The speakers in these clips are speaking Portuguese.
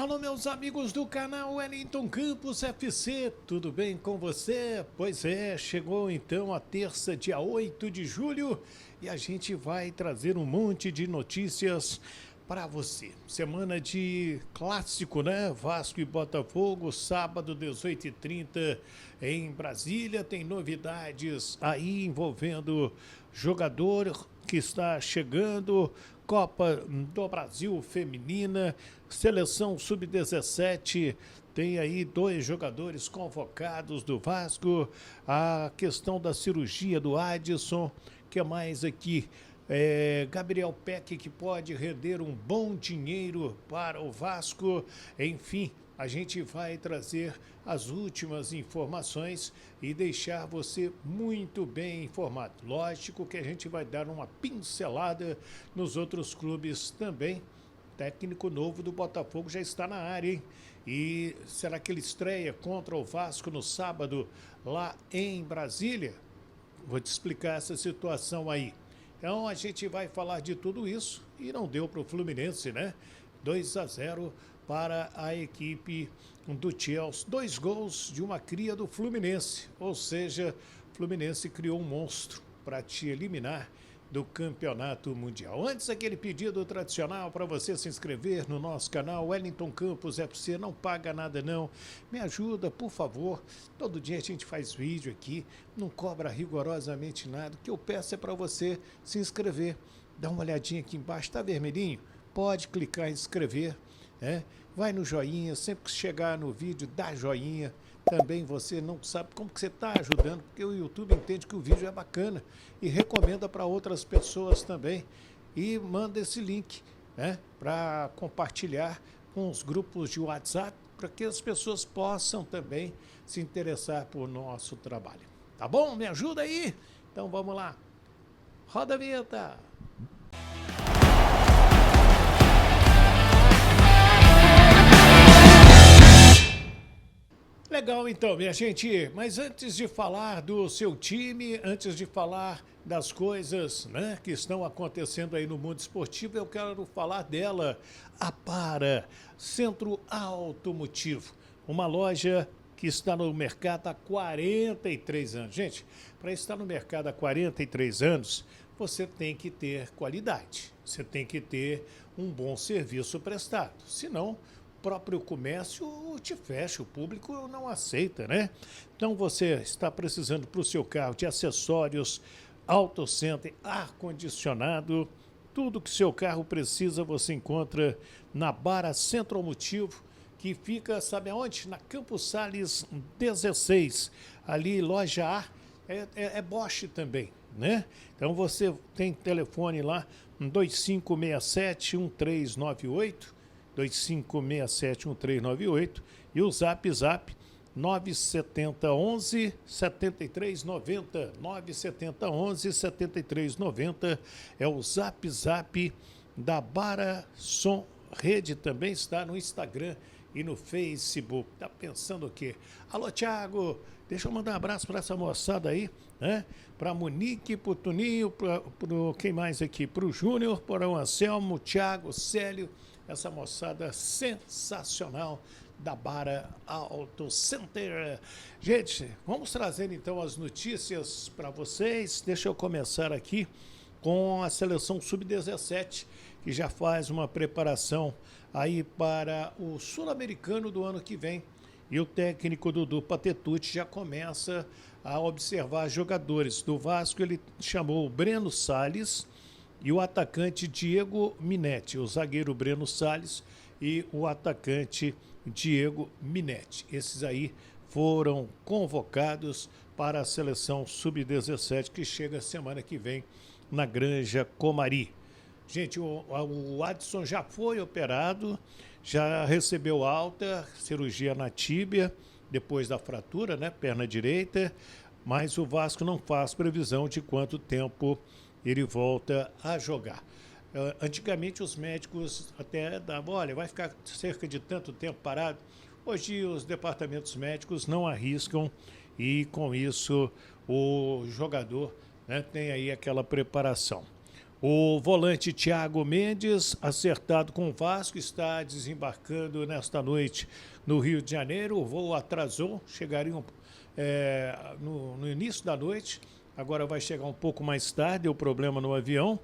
Alô, meus amigos do canal Wellington Campos FC, tudo bem com você? Pois é, chegou então a terça, dia 8 de julho, e a gente vai trazer um monte de notícias para você. Semana de clássico, né? Vasco e Botafogo, sábado, 18h30 em Brasília. Tem novidades aí envolvendo jogador que está chegando, Copa do Brasil Feminina, Seleção Sub-17, tem aí 2 jogadores convocados do Vasco, a questão da cirurgia do Adson, que é mais aqui? Gabriel Peck, que pode render um bom dinheiro para o Vasco, enfim, a gente vai trazer as últimas informações e deixar você muito bem informado. Lógico que a gente vai dar uma pincelada nos outros clubes também. Técnico novo do Botafogo já está na área, hein? E será que ele estreia contra o Vasco no sábado lá em Brasília? Vou te explicar essa situação aí. Então a gente vai falar de tudo isso e não deu para o Fluminense, né? 2-0 para a equipe do Chelsea. 2 gols de uma cria do Fluminense. Ou seja, o Fluminense criou um monstro para te eliminar do Campeonato Mundial. Antes, aquele pedido tradicional para você se inscrever no nosso canal Wellington Campos FC. Não paga nada não, me ajuda, por favor. Todo dia a gente faz vídeo aqui, não cobra rigorosamente nada. O que eu peço é para você se inscrever. Dá uma olhadinha aqui embaixo, tá vermelhinho? Pode clicar em inscrever, né? Vai no joinha, sempre que chegar no vídeo, dá joinha. Também você não sabe como que você está ajudando, porque o YouTube entende que o vídeo é bacana e recomenda para outras pessoas também. E manda esse link, né, para compartilhar com os grupos de WhatsApp, para que as pessoas possam também se interessar por nosso trabalho. Tá bom? Me ajuda aí? Então vamos lá. Roda a vinheta. Legal então, minha gente, mas antes de falar do seu time, antes de falar das coisas, né, que estão acontecendo aí no mundo esportivo, eu quero falar dela, a Para, Centro Automotivo, uma loja que está no mercado há 43 anos. Gente, para estar no mercado há 43 anos, você tem que ter qualidade, você tem que ter um bom serviço prestado, senão próprio comércio te fecha, o público não aceita, né? Então você está precisando para o seu carro de acessórios, auto center, ar-condicionado, tudo que seu carro precisa você encontra na Bara Centro Automotivo, que fica, sabe aonde? Na Campos Sales 16, ali loja A, é Bosch também, né? Então você tem telefone lá, 2567-1398, 2567-1398 e o Zap 97011 7390, 97011 7390 é o Zap da Bara Som Rede, também está no Instagram e no Facebook. Tá pensando o quê? Alô, Thiago, deixa eu mandar um abraço para essa moçada aí, né? Para Monique, para o Toninho, para quem mais aqui? Para o Júnior, para o Anselmo, Thiago, Célio, essa moçada sensacional da Bara Auto Center. Gente, vamos trazer então as notícias para vocês. Deixa eu começar aqui com a seleção Sub-17, que já faz uma preparação aí para o Sul-Americano do ano que vem. E o técnico Dudu Patetucci já começa a observar jogadores. Do Vasco ele chamou o Breno Salles e o atacante Diego Minetti, o zagueiro Breno Salles e o atacante Diego Minetti. Esses aí foram convocados para a seleção Sub-17, que chega semana que vem na Granja Comari. Gente, o Adson já foi operado, já recebeu alta, cirurgia na tíbia, depois da fratura, né, perna direita, mas o Vasco não faz previsão de quanto tempo ele volta a jogar. Antigamente os médicos até davam, olha, vai ficar cerca de tanto tempo parado. Hoje os departamentos médicos não arriscam e com isso o jogador, né, tem aí aquela preparação. O volante Thiago Mendes, acertado com o Vasco, está desembarcando nesta noite no Rio de Janeiro. O voo atrasou, chegariam no início da noite, agora vai chegar um pouco mais tarde, deu problema no avião.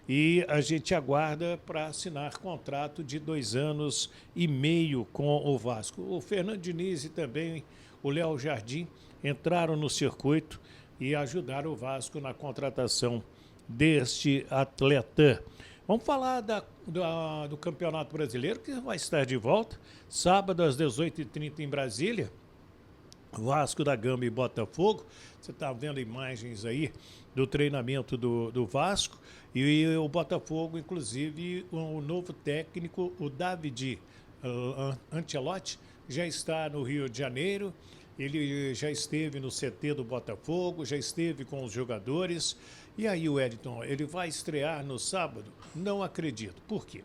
E a gente aguarda para assinar contrato de 2 anos e meio com o Vasco. O Fernando Diniz e também o Léo Jardim entraram no circuito e ajudaram o Vasco na contratação deste atleta. Vamos falar do Campeonato Brasileiro, que vai estar de volta, sábado às 18h30 em Brasília. Vasco da Gama e Botafogo. Você está vendo imagens aí do treinamento do Vasco. E o Botafogo, inclusive, o novo técnico, o David Ancelotti, já está no Rio de Janeiro. Ele já esteve no CT do Botafogo, já esteve com os jogadores. E aí, Wellington, ele vai estrear no sábado? Não acredito. Por quê?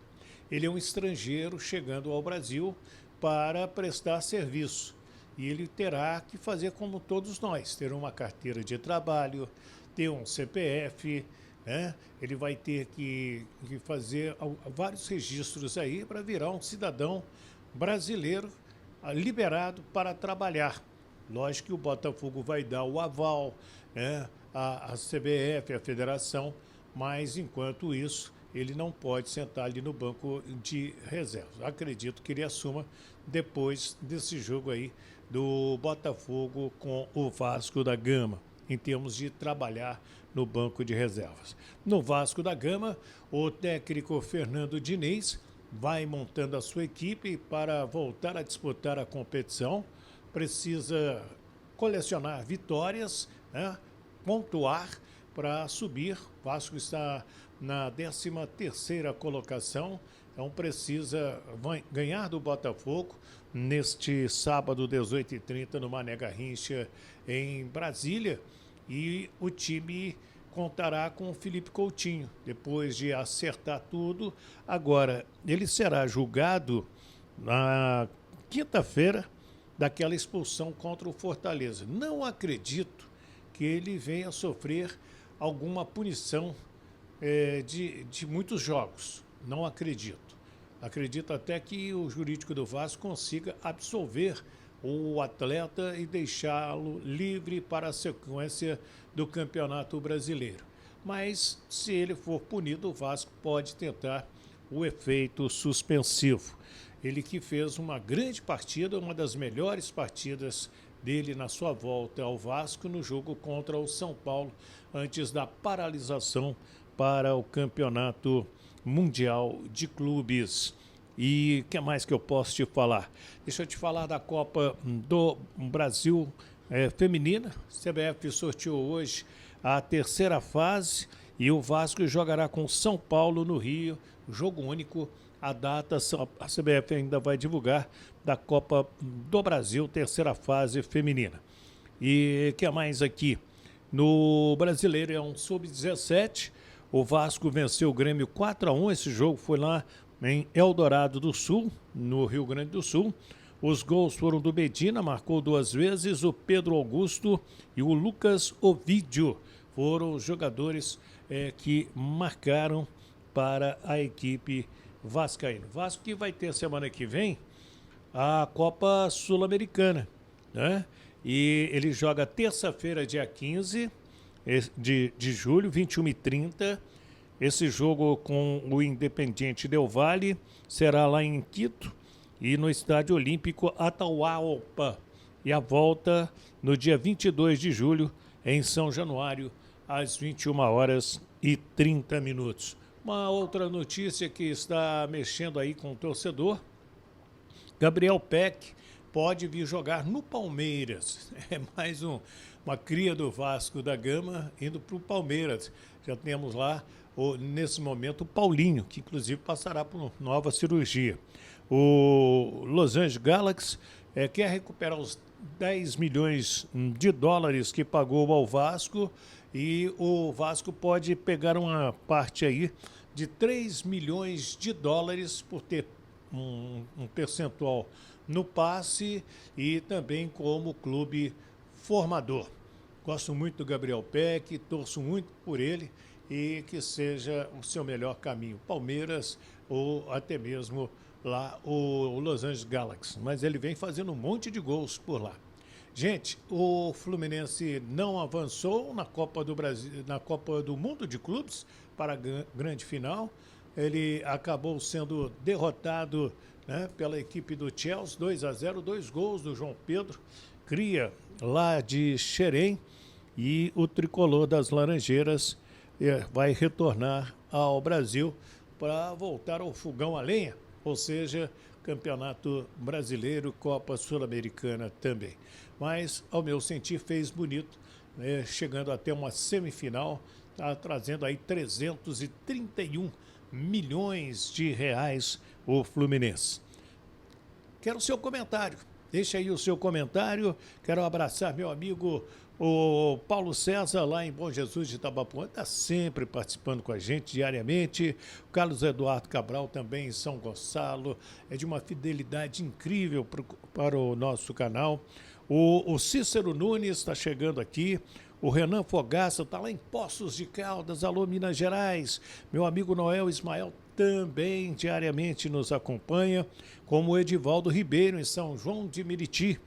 Ele é um estrangeiro chegando ao Brasil para prestar serviço. E ele terá que fazer como todos nós, ter uma carteira de trabalho, ter um CPF, né? Ele vai ter que fazer vários registros aí para virar um cidadão brasileiro liberado para trabalhar. Lógico que o Botafogo vai dar o aval, né? A CBF, a federação, mas enquanto isso, ele não pode sentar ali no banco de reservas. Acredito que ele assuma depois desse jogo aí do Botafogo com o Vasco da Gama, em termos de trabalhar no banco de reservas. No Vasco da Gama, o técnico Fernando Diniz vai montando a sua equipe para voltar a disputar a competição. Precisa colecionar vitórias, né? Pontuar para subir. O Vasco está na 13ª colocação, então precisa ganhar do Botafogo neste sábado, 18h30, no Mané Garrincha, em Brasília. E o time contará com o Felipe Coutinho, depois de acertar tudo. Agora, ele será julgado na quinta-feira daquela expulsão contra o Fortaleza. Não acredito que ele venha sofrer alguma punição de muitos jogos. Não acredito. Acredito até que o jurídico do Vasco consiga absolver o atleta e deixá-lo livre para a sequência do Campeonato Brasileiro. Mas, se ele for punido, o Vasco pode tentar o efeito suspensivo. Ele que fez uma grande partida, uma das melhores partidas dele na sua volta ao Vasco no jogo contra o São Paulo, antes da paralisação para o Campeonato Mundial de Clubes. E o que mais que eu posso te falar? Deixa eu te falar da Copa do Brasil feminina. A CBF sorteou hoje a terceira fase e o Vasco jogará com São Paulo no Rio, jogo único. A data a CBF ainda vai divulgar da Copa do Brasil, terceira fase feminina. E o que mais aqui? No Brasileiro é um sub-17. O Vasco venceu o Grêmio 4-1. Esse jogo foi lá em Eldorado do Sul, no Rio Grande do Sul. Os gols foram do Medina, marcou 2 vezes, o Pedro Augusto e o Lucas Ovidio. Foram os jogadores que marcaram para a equipe vascaína. Vasco que vai ter semana que vem a Copa Sul-Americana, né? E ele joga terça-feira, dia 15 de julho, 21h30. Esse jogo com o Independiente Del Valle será lá em Quito e no Estádio Olímpico Atahualpa. E a volta no dia 22 de julho em São Januário, às 21h30. Uma outra notícia que está mexendo aí com o torcedor: Gabriel Peck pode vir jogar no Palmeiras. É mais uma cria do Vasco da Gama indo para o Palmeiras. Já temos lá, nesse momento, o Paulinho, que inclusive passará por nova cirurgia. O Los Angeles Galaxy quer recuperar os 10 milhões de dólares que pagou ao Vasco, e o Vasco pode pegar uma parte aí de 3 milhões de dólares por ter um percentual no passe e também como clube formador. Gosto muito do Gabriel Peck, torço muito por ele. e que seja o seu melhor caminho. Palmeiras ou até mesmo lá o Los Angeles Galaxy. Mas ele vem fazendo um monte de gols por lá. Gente, o Fluminense não avançou na Copa do Brasil, na Copa do Mundo de Clubes para a grande final. Ele acabou sendo derrotado, né, pela equipe do Chelsea, 2-0, 2 gols do João Pedro, cria lá de Xerém, e o tricolor das Laranjeiras vai retornar ao Brasil para voltar ao fogão a lenha, ou seja, Campeonato Brasileiro, Copa Sul-Americana também. Mas, ao meu sentir, fez bonito, né, chegando até uma semifinal, tá trazendo aí 331 milhões de reais o Fluminense. Quero o seu comentário. Deixa aí o seu comentário. Quero abraçar meu amigo o Paulo César, lá em Bom Jesus de Itabapuã, está sempre participando com a gente diariamente. O Carlos Eduardo Cabral também em São Gonçalo. É de uma fidelidade incrível para o nosso canal. O Cícero Nunes está chegando aqui. O Renan Fogaça está lá em Poços de Caldas, alô Minas Gerais. Meu amigo Noel Ismael também diariamente nos acompanha, como o Edivaldo Ribeiro em São João de Meriti.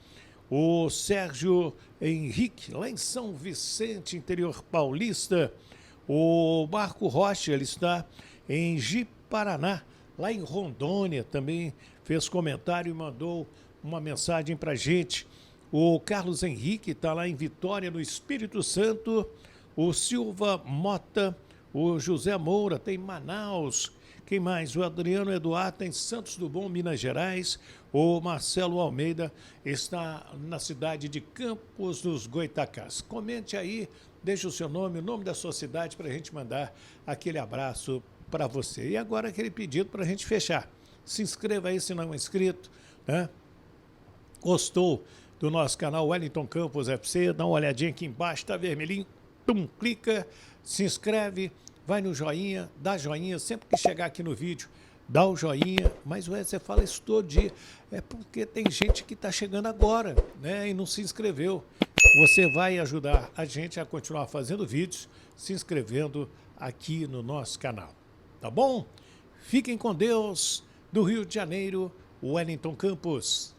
O Sérgio Henrique, lá em São Vicente, interior paulista. O Marco Rocha, ele está em Ji-Paraná, lá em Rondônia, também fez comentário e mandou uma mensagem para a gente. O Carlos Henrique está lá em Vitória, no Espírito Santo. O Silva Mota, o José Moura tem Manaus. Quem mais? O Adriano Eduardo tem Santos Dumont, Minas Gerais. O Marcelo Almeida está na cidade de Campos dos Goitacás. Comente aí, deixe o seu nome, o nome da sua cidade, para a gente mandar aquele abraço para você. E agora aquele pedido para a gente fechar. Se inscreva aí se não é inscrito, né? Gostou do nosso canal Wellington Campos FC? Dá uma olhadinha aqui embaixo, tá vermelhinho. Tum, clica, se inscreve, vai no joinha, dá joinha. Sempre que chegar aqui no vídeo, dá o joinha. Mas você fala isso todo dia. É porque tem gente que está chegando agora, né, e não se inscreveu. Você vai ajudar a gente a continuar fazendo vídeos, se inscrevendo aqui no nosso canal. Tá bom? Fiquem com Deus. Do Rio de Janeiro, Wellington Campos.